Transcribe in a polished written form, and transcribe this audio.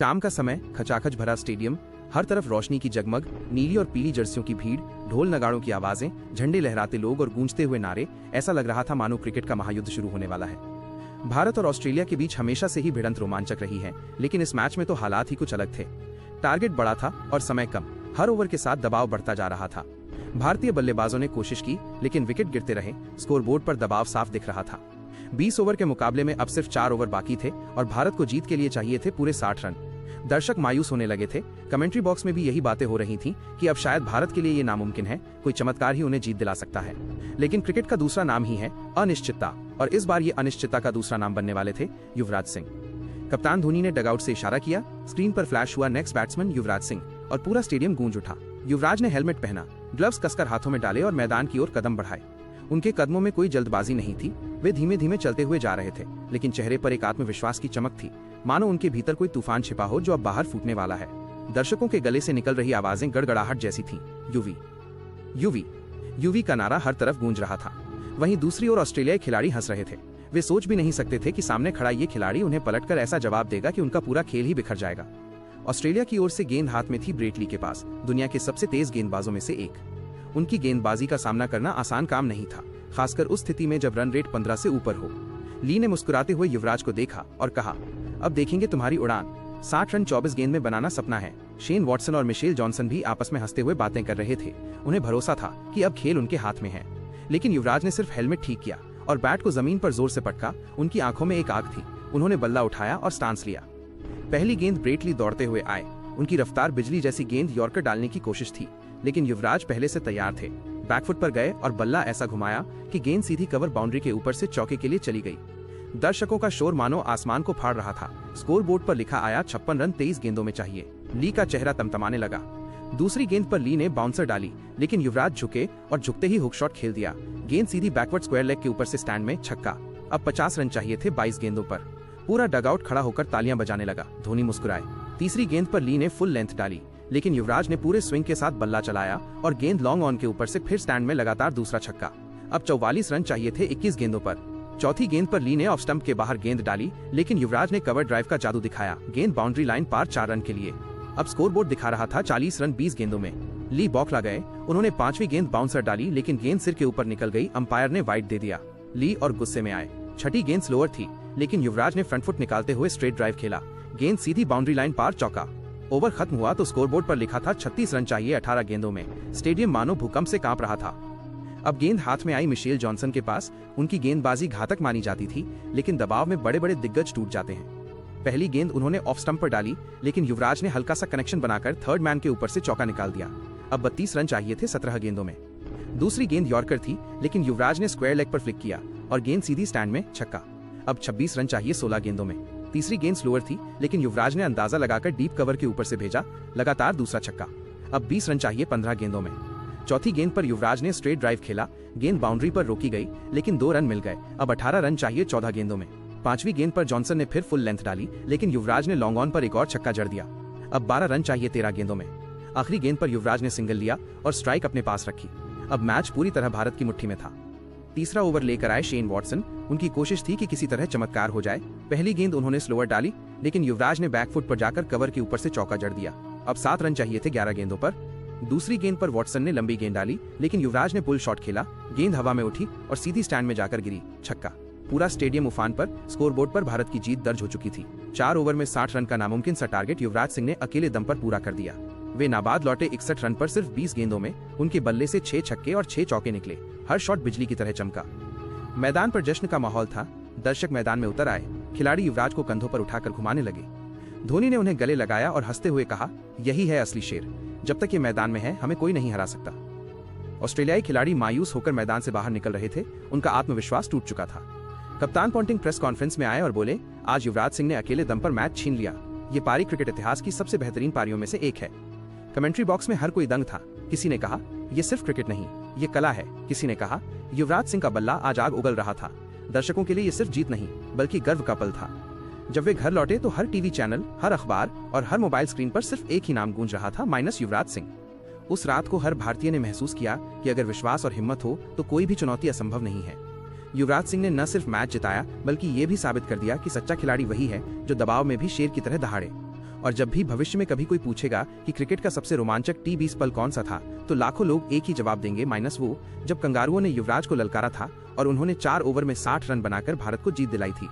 शाम का समय, खचाखच भरा स्टेडियम, हर तरफ रोशनी की जगमग, नीली और पीली जर्सियों की भीड़, ढोल नगाड़ों की आवाजें, झंडे लहराते लोग और गूंजते हुए नारे। ऐसा लग रहा था मानो क्रिकेट का महायुद्ध शुरू होने वाला है। भारत और ऑस्ट्रेलिया के बीच हमेशा से ही भिड़ंत रोमांचक रही है, लेकिन इस मैच में तो हालात ही कुछ अलग थे। टारगेट बड़ा था और समय कम। हर ओवर के साथ दबाव बढ़ता जा रहा था। भारतीय बल्लेबाजों ने कोशिश की, लेकिन विकेट गिरते रहे। स्कोरबोर्ड पर दबाव साफ दिख रहा था। 20 ओवर के मुकाबले में अब सिर्फ 4 ओवर बाकी थे और भारत को जीत के लिए चाहिए थे पूरे 60 रन। दर्शक मायूस होने लगे थे। कमेंट्री बॉक्स में भी यही बातें हो रही थीं कि अब शायद भारत के लिए ये नामुमकिन है, कोई चमत्कार ही उन्हें जीत दिला सकता है। लेकिन क्रिकेट का दूसरा नाम ही है अनिश्चितता, और इस बार ये अनिश्चितता का दूसरा नाम बनने वाले थे युवराज सिंह। कप्तान धोनी ने डगआउट से इशारा किया, स्क्रीन पर फ्लैश हुआ नेक्स्ट बैट्समैन युवराज सिंह, और पूरा स्टेडियम गूंज उठा। युवराज ने हेलमेट पहना, ग्लव्स कसकर हाथों में डाले और मैदान की ओर कदम बढ़ाए। उनके कदमों में कोई जल्दबाजी नहीं थी। वे धीमे धीमे चलते हुए जा रहे थे, लेकिन चेहरे पर एक आत्मविश्वास की चमक थी, मानो उनके भीतर कोई तूफान छिपा हो जो अब बाहर फूटने वाला है। दर्शकों के गले से निकल रही आवाजें गड़गड़ाहट जैसी थीं। यूवी यूवी यूवी का नारा हर तरफ गूंज रहा था। वहीं दूसरी ओर ऑस्ट्रेलियाई खिलाड़ी हंस रहे थे। वे सोच भी नहीं सकते थे कि सामने खड़ा ये खिलाड़ी उन्हें पलटकर ऐसा जवाब देगा कि उनका पूरा खेल ही बिखर जाएगा। ऑस्ट्रेलिया की ओर से गेंद हाथ में थी ब्रेट ली के पास, दुनिया के सबसे तेज गेंदबाजों में से एक। उनकी गेंदबाजी का सामना करना आसान काम नहीं था, खासकर उस स्थिति में जब रन रेट 15 से ऊपर हो। ली ने मुस्कुराते हुए युवराज को देखा और कहा, अब देखेंगे तुम्हारी उड़ान। 60 रन 24 गेंद में बनाना सपना है। शेन वॉटसन और मिशेल जॉनसन भी आपस में हंसते हुए बातें कर रहे थे। उन्हें भरोसा था कि अब खेल उनके हाथ में है। लेकिन युवराज ने सिर्फ हेलमेट ठीक किया और बैट को जमीन पर जोर से पटका। उनकी आंखों में एक आग थी। उन्होंने बल्ला उठाया और स्टांस लिया। पहली गेंद ब्रेट ली दौड़ते हुए आए। उनकी रफ्तार बिजली जैसी गेंद यॉर्कर डालने की कोशिश थी, लेकिन युवराज पहले से तैयार थे। बैकफुट पर गए और बल्ला ऐसा घुमाया कि गेंद सीधी कवर बाउंड्री के ऊपर से चौके के लिए चली गई। दर्शकों का शोर मानो आसमान को फाड़ रहा था। स्कोर बोर्ड पर लिखा आया 56 रन 23 गेंदों में चाहिए। ली का चेहरा तमतमाने लगा। दूसरी गेंद पर ली ने बाउंसर डाली, लेकिन युवराज झुके और झुकते ही हुक शॉट खेल दिया। गेंद सीधी बैकवर्ड स्क्वायर लेग के ऊपर से स्टैंड में, छक्का। अब 50 रन चाहिए थे 22 गेंदों पर। पूरा डगआउट खड़ा होकर तालियां बजाने लगा। धोनी मुस्कुराए। तीसरी गेंद पर ली ने फुल लेंथ डाली, लेकिन युवराज ने पूरे स्विंग के साथ बल्ला चलाया और गेंद लॉन्ग ऑन के ऊपर से फिर स्टैंड में लगातार दूसरा छक्का। अब 44 रन चाहिए थे 21 गेंदों पर। चौथी गेंद पर ली ने ऑफ स्टंप के बाहर गेंद डाली, लेकिन युवराज ने कवर ड्राइव का जादू दिखाया। गेंद बाउंड्री लाइन पार 4 रन के लिए। अब स्कोरबोर्ड दिखा रहा था 40 रन 20 गेंदों में। ली बौखला गए। उन्होंने 5वीं गेंद बाउंसर डाली, लेकिन गेंद सिर के ऊपर निकल गई। अंपायर ने वाइड दे दिया। ली और गुस्से में आए। छठी गेंद स्लोअर थी, लेकिन युवराज ने फ्रंट फुट निकालते हुए स्ट्रेट ड्राइव खेला। गेंद सीधी बाउंड्री लाइन पार, चौका। ओवर खत्म हुआ तो स्कोरबोर्ड पर लिखा था 36 रन चाहिए 18 गेंदों में। स्टेडियम मानो भूकंप से कांप रहा था। अब गेंद हाथ में आई मिशेल जॉनसन के पास। उनकी गेंदबाजी घातक मानी जाती थी, लेकिन दबाव में बड़े बड़े दिग्गज टूट जाते हैं। पहली गेंद उन्होंने ऑफ स्टंप पर डाली, लेकिन युवराज ने हल्का सा कनेक्शन बनाकर थर्ड मैन के ऊपर से चौका निकाल दिया। अब 32 रन चाहिए थे 17 गेंदों में। दूसरी गेंद यॉर्कर थी, लेकिन युवराज ने स्क्वायर लेग पर फ्लिक किया और गेंद सीधी स्टैंड में, छक्का। अब 26 रन चाहिए 16 गेंदों में। तीसरी गेंद स्लोअर थी, लेकिन युवराज ने अंदाजा लगाकर डीप कवर के ऊपर से भेजा। लगातार दूसरा छक्का। अब 20 रन चाहिए 15 गेंदों में। चौथी गेंद पर युवराज ने स्ट्रेट ड्राइव खेला। गेंद बाउंड्री पर रोकी गई, लेकिन 2 रन मिल गए। अब 18 रन चाहिए 14 गेंदों में। 5वीं गेंद पर जॉनसन ने फिर फुल लेंथ डाली, लेकिन युवराज ने लॉन्ग ऑन पर एक और छक्का जड़ दिया। अब 12 रन चाहिए 13 गेंदों में। आखिरी गेंद पर युवराज ने सिंगल लिया और स्ट्राइक अपने पास रखी। अब मैच पूरी तरह भारत की मुट्ठी में था। तीसरा ओवर लेकर आए शेन वॉटसन। उनकी कोशिश थी कि किसी तरह चमत्कार हो जाए। पहली गेंद उन्होंने स्लोअर डाली, लेकिन युवराज ने बैकफुट पर जाकर कवर के ऊपर से चौका जड़ दिया। अब 7 रन चाहिए थे 11 गेंदों पर। दूसरी गेंद पर वॉटसन ने लंबी गेंद डाली, लेकिन युवराज ने पुल शॉट खेला। गेंद हवा में उठी और सीधी स्टैंड में जाकर गिरी, छक्का। पूरा स्टेडियम उफान पर। स्कोरबोर्ड पर भारत की जीत दर्ज हो चुकी थी। 4 ओवर में 60 रन का नामुमकिन सा टारगेट युवराज सिंह ने अकेले दम पर पूरा कर दिया। वे नाबाद लौटे 61 रन पर सिर्फ 20 गेंदों में। उनके बल्ले से 6 छक्के और 6 चौके निकले। हर शॉट बिजली की तरह चमका। मैदान पर जश्न का माहौल था। दर्शक मैदान में उतर आए। खिलाड़ी युवराज को कंधों पर उठाकर घुमाने लगे। धोनी ने उन्हें गले लगाया और हंसते हुए कहा, यही है असली शेर। जब तक ये मैदान में है, हमें कोई नहीं हरा सकता। ऑस्ट्रेलियाई खिलाड़ी मायूस होकर मैदान से बाहर निकल रहे थे। उनका आत्मविश्वास टूट चुका था। कप्तान पॉन्टिंग प्रेस कॉन्फ्रेंस में आए और बोले, आज युवराज सिंह ने अकेले दम पर मैच छीन लिया। ये पारी क्रिकेट इतिहास की सबसे बेहतरीन पारियों में से एक है। कमेंट्री बॉक्स में हर कोई दंग था। किसी ने कहा, ये सिर्फ क्रिकेट नहीं, ये कला है। किसी ने कहा, युवराज सिंह का बल्ला आज आग उगल रहा था। दर्शकों के लिए ये सिर्फ जीत नहीं, बल्कि गर्व का पल था। जब वे घर लौटे तो हर टीवी चैनल, हर अखबार और हर मोबाइल स्क्रीन पर सिर्फ एक ही नाम गूंज रहा था, माइनस युवराज सिंह। उस रात को हर भारतीय ने महसूस किया कि अगर विश्वास और हिम्मत हो तो कोई भी चुनौती असंभव नहीं है। युवराज सिंह ने न सिर्फ मैच जिताया, बल्कि ये भी साबित कर दिया कि सच्चा खिलाड़ी वही है जो दबाव में भी शेर की तरह दहाड़े। और जब भी भविष्य में कभी कोई पूछेगा कि क्रिकेट का सबसे रोमांचक T20 पल कौन सा था, तो लाखों लोग एक ही जवाब देंगे, माइनस वो जब कंगारुओं ने युवराज को ललकारा था और उन्होंने 4 ओवर में 60 रन बनाकर भारत को जीत दिलाई थी।